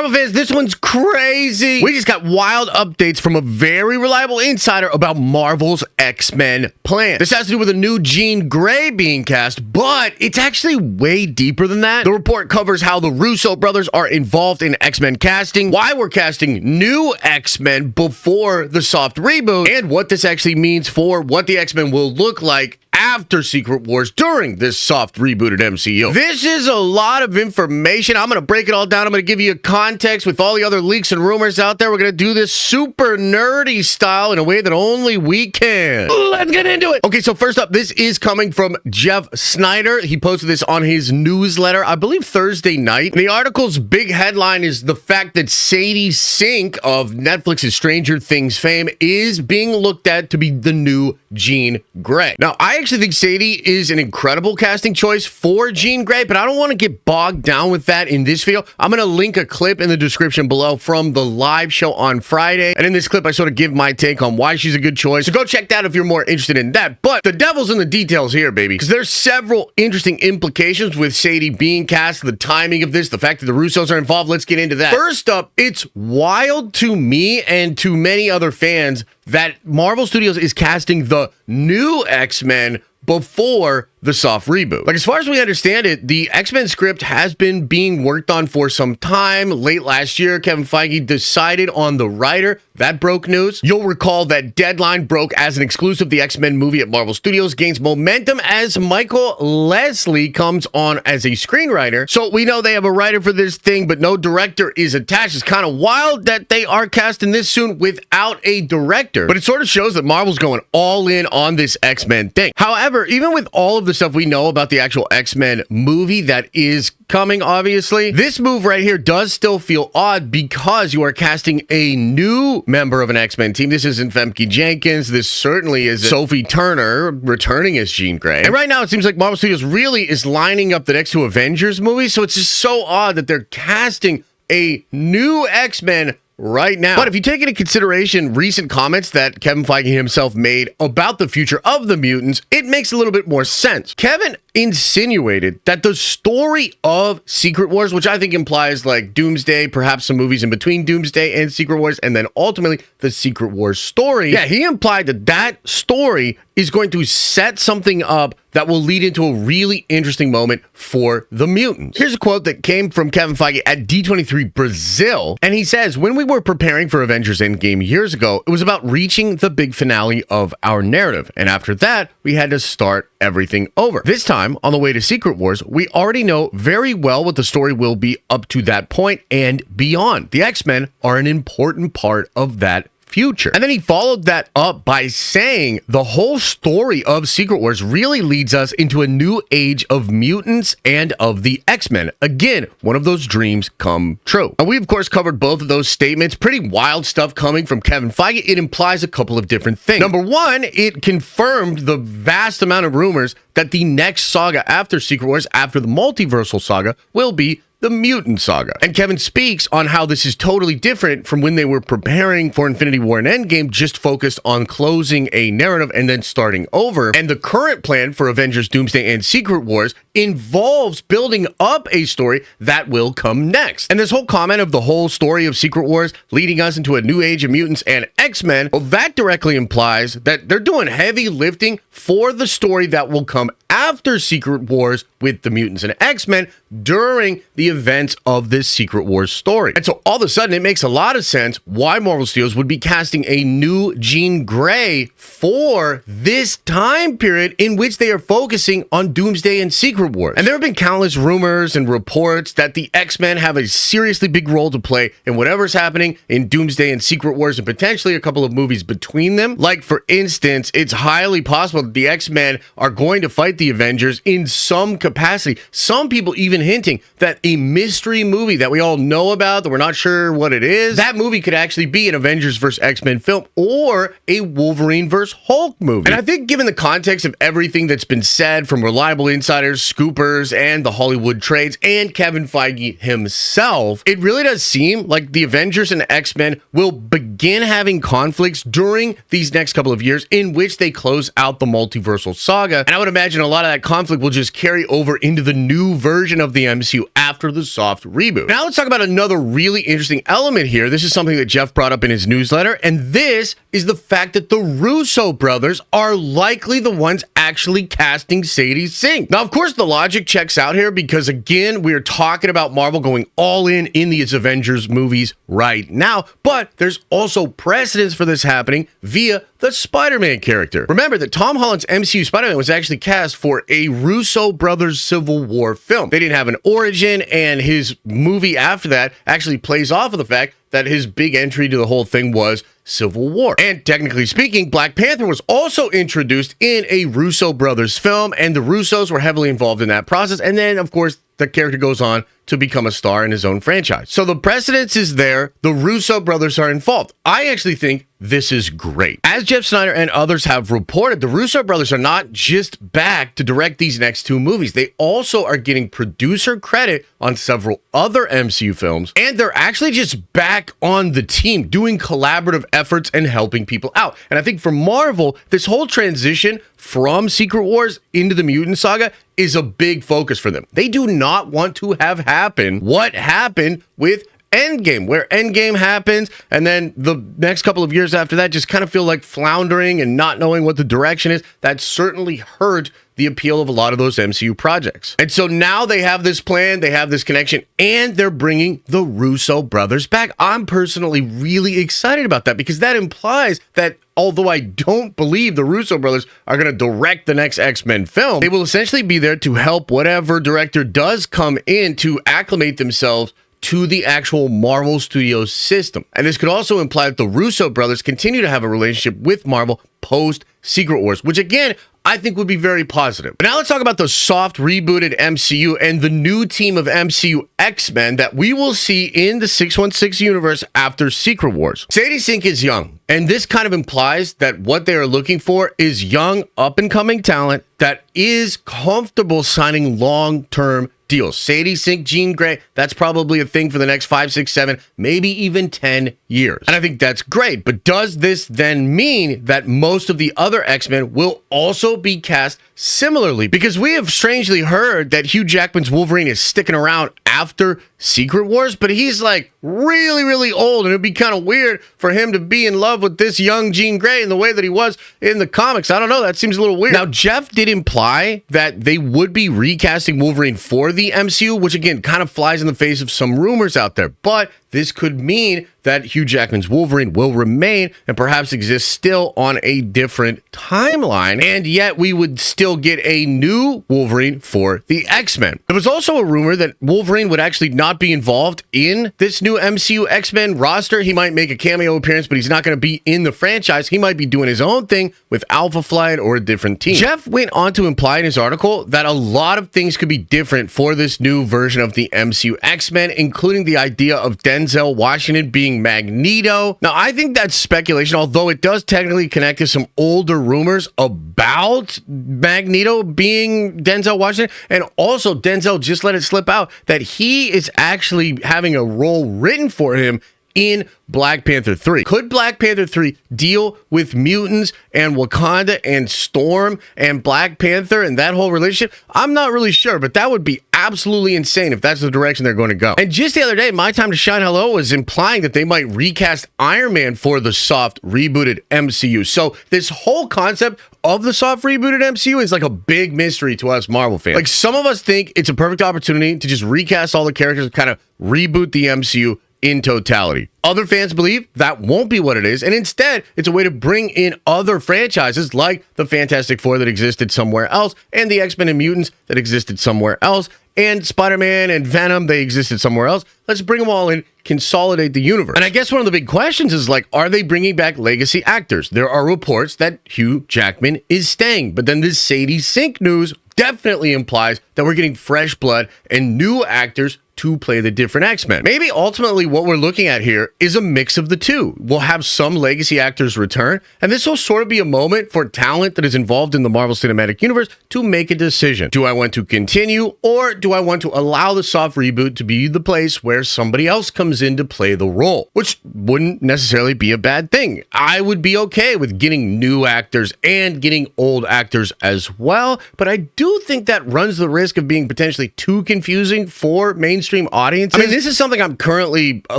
Marvel fans, this one's crazy. We just got wild updates from a very reliable insider about Marvel's X-Men plan. This has to do with a new Jean Grey being cast, but it's actually way deeper than that. The report covers how the Russo brothers are involved in X-Men casting, why we're casting new X-Men before the soft reboot, and what this actually means for what the X-Men will look like after Secret Wars during this soft rebooted MCU. This is a lot of information. I'm going to break it all down. I'm going to give you a context with all the other leaks and rumors out there. We're going to do this super nerdy style in a way that only we can. Let's get into it. Okay, so first up, this is coming from Jeff Snyder. He posted this on his newsletter, I believe Thursday night. And the article's big headline is the fact that Sadie Sink of Netflix's Stranger Things fame is being looked at to be the new Jean Grey. Now, I actually think Sadie is an incredible casting choice for Jean Grey, but I don't want to get bogged down with that in this video. I'm going to link a clip in the description below from the live show on Friday. And in this clip, I sort of give my take on why she's a good choice. So go check that if you're more interested in that. But the devil's in the details here, baby, because there's several interesting implications with Sadie being cast, the timing of this, the fact that the Russos are involved. Let's get into that. First up, it's wild to me and to many other fans that Marvel Studios is casting the new X-Men before the soft reboot. Like, as far as we understand it, the X-Men script has been being worked on for some time. Late last year, Kevin Feige decided on the writer. That broke news. You'll recall that Deadline broke as an exclusive. The X-Men movie at Marvel Studios gains momentum as Michael Leslie comes on as a screenwriter. So we know they have a writer for this thing, but no director is attached. It's kind of wild that they are casting this soon without a director. But it sort of shows that Marvel's going all in on this X-Men thing. However, even with all of the stuff we know about the actual X-Men movie that is coming, obviously, this move right here does still feel odd because you are casting a new member of an X-Men team. This isn't Famke Jenkins. This certainly is Sophie Turner returning as Jean Grey. And right now it seems like Marvel Studios really is lining up the next two Avengers movies, so it's just so odd that they're casting a new X-Men right now. But if you take into consideration recent comments that Kevin Feige himself made about the future of the mutants, it makes a little bit more sense. Kevin insinuated that the story of Secret Wars, which I think implies like Doomsday, perhaps some movies in between Doomsday and Secret Wars, and then ultimately the Secret Wars story. Yeah, he implied that that story is going to set something up that will lead into a really interesting moment for the mutants. Here's a quote that came from Kevin Feige at D23 Brazil, and he says, "When we were preparing for Avengers Endgame years ago, it was about reaching the big finale of our narrative, and after that, we had to start everything over. This time, on the way to Secret Wars, we already know very well what the story will be up to that point and beyond. The X-Men are an important part of that future." And then he followed that up by saying the whole story of Secret Wars really leads us into a new age of mutants and of the X-Men. Again, one of those dreams come true. And we, of course, covered both of those statements. Pretty wild stuff coming from Kevin Feige. It implies a couple of different things. Number one, it confirmed the vast amount of rumors that the next saga after Secret Wars, after the multiversal saga, will be the Mutant Saga. And Kevin speaks on how this is totally different from when they were preparing for Infinity War and Endgame, just focused on closing a narrative and then starting over. And the current plan for Avengers Doomsday and Secret Wars involves building up a story that will come next. And this whole comment of the whole story of Secret Wars leading us into a new age of mutants and X-Men, well, that directly implies that they're doing heavy lifting for the story that will come after Secret Wars with the mutants and X-Men during the events of this Secret Wars story. And so all of a sudden, it makes a lot of sense why Marvel Studios would be casting a new Jean Grey for this time period in which they are focusing on Doomsday and Secret Wars. And there have been countless rumors and reports that the X-Men have a seriously big role to play in whatever's happening in Doomsday and Secret Wars, and potentially a couple of movies between them. Like, for instance, it's highly possible that the X-Men are going to fight the Avengers in some capacity. Some people even hinting that a mystery movie that we all know about, that we're not sure what it is, that movie could actually be an Avengers vs. X-Men film or a Wolverine vs. Hulk movie. And I think given the context of everything that's been said from reliable insiders, scoopers, and the Hollywood trades, and Kevin Feige himself, it really does seem like the Avengers and X-Men will begin having conflicts during these next couple of years in which they close out the multiversal saga. And I would imagine a lot of that conflict will just carry over into the new version of the MCU after after the soft reboot. Now let's talk about another really interesting element here. This is something that Jeff brought up in his newsletter, and this is the fact that the Russo brothers are likely the ones actually casting Sadie Sink. Now, of course, the logic checks out here because, again, we're talking about Marvel going all in these Avengers movies right now, but there's also precedence for this happening via the Spider-Man character. Remember that Tom Holland's MCU Spider-Man was actually cast for a Russo brothers Civil War film. They didn't have an origin, and his movie after that actually plays off of the fact that his big entry to the whole thing was Civil War. And technically speaking, Black Panther was also introduced in a Russo brothers film, and the Russos were heavily involved in that process. And then, of course, the character goes on to become a star in his own franchise. So the precedence is there. The Russo brothers are involved. I actually think this is great. As Jeff Snyder and others have reported, the Russo brothers are not just back to direct these next two movies. They also are getting producer credit on several other MCU films, and they're actually just back on the team doing collaborative efforts and helping people out. And I think for Marvel, this whole transition from Secret Wars into the Mutant Saga is a big focus for them. They do not want to have happen what happened with Endgame, where Endgame happens, and then the next couple of years after that just kind of feel like floundering and not knowing what the direction is. That certainly hurt the appeal of a lot of those MCU projects. And so now they have this plan, they have this connection, and they're bringing the Russo brothers back. I'm personally really excited about that because that implies that although I don't believe the Russo brothers are going to direct the next X-Men film, they will essentially be there to help whatever director does come in to acclimate themselves to the actual Marvel Studios system. And this could also imply that the Russo brothers continue to have a relationship with Marvel post Secret Wars, which again, I think would be very positive. But now let's talk about the soft rebooted MCU and the new team of MCU X-Men that we will see in the 616 universe after Secret Wars. Sadie Sink is young, and this kind of implies that what they are looking for is young, up-and-coming talent that is comfortable signing long-term deals. Sadie Sink, Jean Grey, that's probably a thing for the next 5, 6, 7, maybe even 10 years. And I think that's great. But does this then mean that most of the other X-Men will also be cast similarly? Because we have strangely heard that Hugh Jackman's Wolverine is sticking around after Secret Wars, but he's like really, really old, and it'd be kind of weird for him to be in love with this young Jean Grey in the way that he was in the comics. I don't know. That seems a little weird. Now, Jeff did imply that they would be recasting Wolverine for the MCU, which again kind of flies in the face of some rumors out there, but this could mean that Hugh Jackman's Wolverine will remain and perhaps exist still on a different timeline, and yet we would still get a new Wolverine for the X-Men. There was also a rumor that Wolverine would actually not be involved in this new MCU X-Men roster. He might make a cameo appearance, but he's not going to be in the franchise. He might be doing his own thing with Alpha Flight or a different team. Jeff went on to imply in his article that a lot of things could be different for this new version of the MCU X-Men, including the idea of Denzel Washington being Magneto. Now, I think that's speculation, although it does technically connect to some older rumors about Magneto being Denzel Washington. And also, Denzel just let it slip out that he is actually having a role written for him in Black Panther 3. Could Black Panther 3 deal with mutants and Wakanda and Storm and Black Panther and that whole relationship? I'm not really sure, but that would be absolutely insane if that's the direction they're going to go. And just the other day, My Time to Shine Hello was implying that they might recast Iron Man for the soft rebooted MCU. So this whole concept of the soft rebooted MCU is like a big mystery to us Marvel fans. Like, some of us think it's a perfect opportunity to just recast all the characters and kind of reboot the MCU in totality. Other fans believe that won't be what it is, and instead, it's a way to bring in other franchises like the Fantastic Four that existed somewhere else, and the X-Men and Mutants that existed somewhere else, and Spider-Man and Venom, they existed somewhere else. Let's bring them all in, consolidate the universe. And I guess one of the big questions is, like, are they bringing back legacy actors? There are reports that Hugh Jackman is staying, but then this Sadie Sink news definitely implies that we're getting fresh blood and new actors to play the different X-Men. Maybe ultimately what we're looking at here is a mix of the two. We'll have some legacy actors return, and this will sort of be a moment for talent that is involved in the Marvel Cinematic Universe to make a decision. Do I want to continue, or do I want to allow the soft reboot to be the place where somebody else comes in to play the role? Which wouldn't necessarily be a bad thing. I would be okay with getting new actors and getting old actors as well, but I do think that runs the risk of being potentially too confusing for mainstream mainstream audiences. I mean, this is something I'm currently a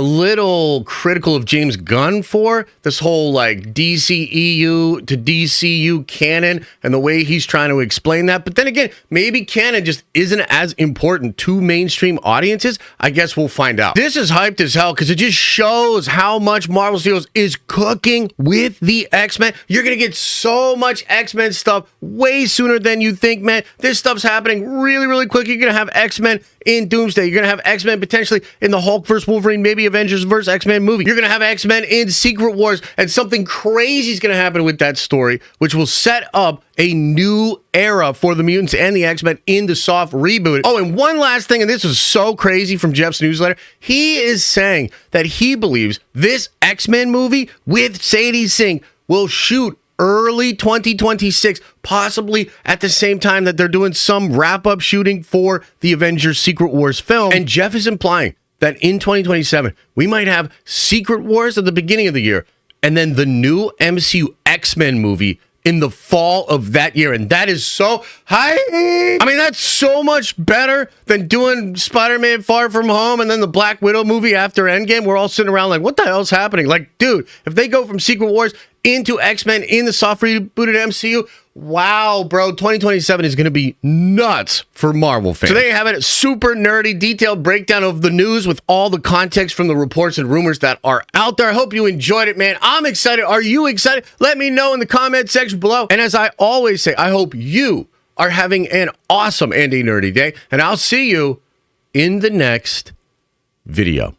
little critical of James Gunn for. This whole like DCEU to DCU canon and the way he's trying to explain that. But then again, maybe canon just isn't as important to mainstream audiences. I guess we'll find out. This is hyped as hell because it just shows how much Marvel Studios is cooking with the X-Men. You're going to get so much X-Men stuff way sooner than you think, man. This stuff's happening really, really quick. You're going to have X-Men in Doomsday. You're going to have X-Men potentially in the Hulk vs. Wolverine, maybe Avengers vs. X-Men movie. You're going to have X-Men in Secret Wars, and something crazy is going to happen with that story, which will set up a new era for the mutants and the X-Men in the soft reboot. Oh, and one last thing, and this is so crazy from Jeff's newsletter. He is saying that he believes this X-Men movie with Sadie Sink will shoot early 2026, possibly at the same time that they're doing some wrap-up shooting for the Avengers Secret Wars film. And Jeff is implying that in 2027, we might have Secret Wars at the beginning of the year, and then the new MCU X-Men movie in the fall of that year. And that is so high. I mean, that's so much better than doing Spider-Man Far From Home and then the Black Widow movie after Endgame. We're all sitting around like, what the hell's happening? Like, dude, if they go from Secret Wars into X-Men in the soft rebooted MCU, wow, bro, 2027 is going to be nuts for Marvel fans. So there you have it, a super nerdy, detailed breakdown of the news with all the context from the reports and rumors that are out there. I hope you enjoyed it, man. I'm excited. Are you excited? Let me know in the comment section below. And as I always say, I hope you are having an awesome and a nerdy day. And I'll see you in the next video.